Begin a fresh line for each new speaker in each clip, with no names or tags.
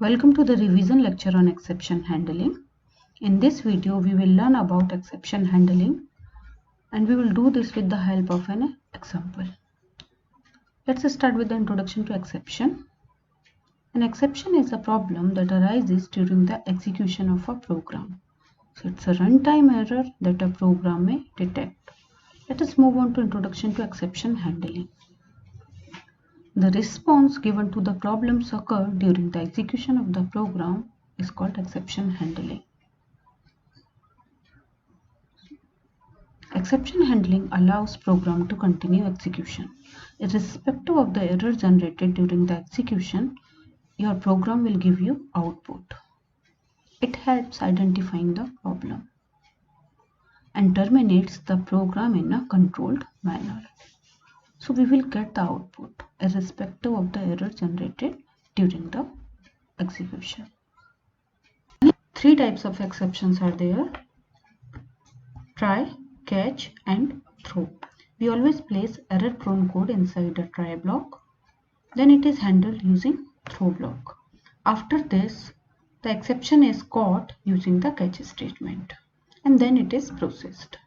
Welcome to the revision lecture on exception handling. In this video, we will learn about exception handling and we will do this with the help of an example. Let's start with the introduction to exception. An exception is a problem that arises during the execution of a program. So it's a runtime error that a program may detect. Let us move on to introduction to exception handling. The response given to the problems occurred during the execution of the program is called exception handling. Exception handling allows program to continue execution. Irrespective of the error generated during the execution, your program will give you output. It helps identifying the problem and terminates the program in a controlled manner. So we will get the output irrespective of the error generated during the execution. Three types of exceptions are there: try, catch and throw. We always place error-prone code inside a try block. Then it is handled using throw block. After this, the exception is caught using the catch statement and then it is processed.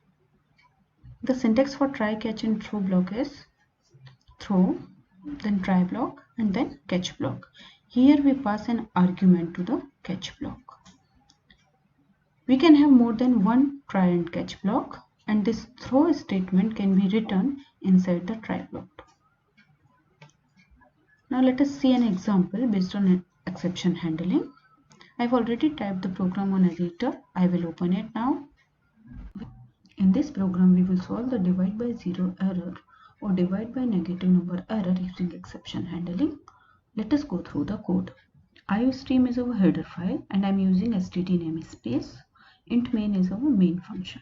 The syntax for try, catch and throw block is throw, then try block and then catch block. Here we pass an argument to the catch block. We can have more than one try and catch block, and this throw statement can be written inside the try block. Now let us see an example based on exception handling. I've already typed the program on editor. I will open it now. In this program, we will solve the divide by zero error or divide by negative number error using exception handling. Let us go through the code. IOStream is our header file and I am using std namespace. Int main is our main function.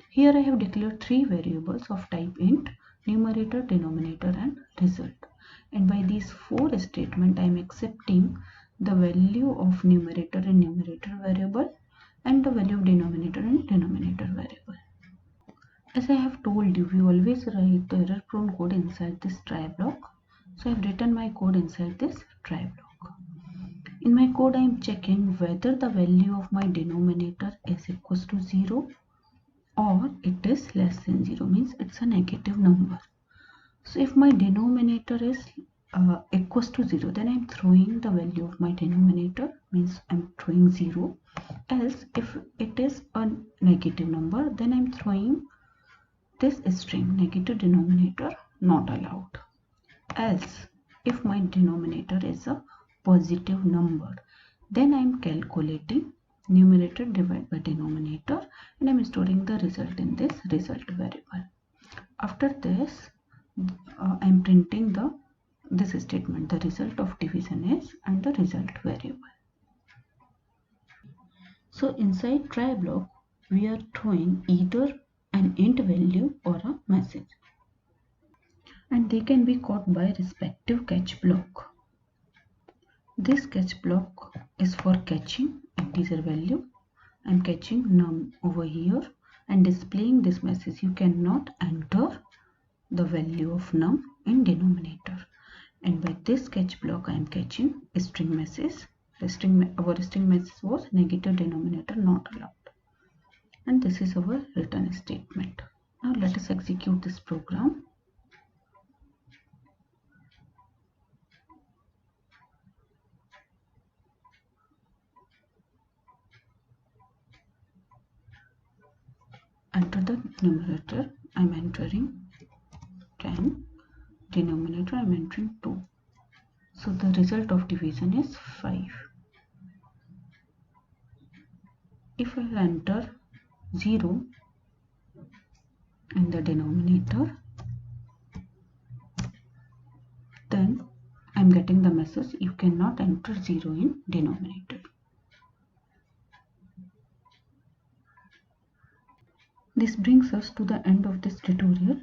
Here I have declared three variables of type int, numerator, denominator and result. And by these four statements I am accepting the value of numerator in numerator variable and the value of denominator in denominator variable. As I have told you, we always write the error prone code inside this try block. So I have written my code inside this try block. In my code, I am checking whether the value of my denominator is equals to 0 or it is less than 0, means it's a negative number. So if my denominator is equals to 0, then I'm throwing the value of my denominator, means I'm throwing 0. Else if it is a negative number, then I'm throwing this string negative denominator not allowed. Else if my denominator is a positive number, then I'm calculating numerator divided by denominator and I'm storing the result in this result variable. After this, I'm printing this statement, the result of division is and the result variable. So inside try block, we are throwing either an int value or a message, and they can be caught by respective catch block. This catch block is for catching integer value. I'm catching num over here and displaying this message: you cannot enter the value of num in denominator. And by this catch block I am catching a string message. Our string message was negative denominator not allowed. And this is our return statement. Now let us execute this program. Enter the numerator, I am entering 10, denominator I am entering 2. So the result of division is 5. If I enter 0 in the denominator, then I am getting the message: you cannot enter 0 in denominator. This brings us to the end of this tutorial.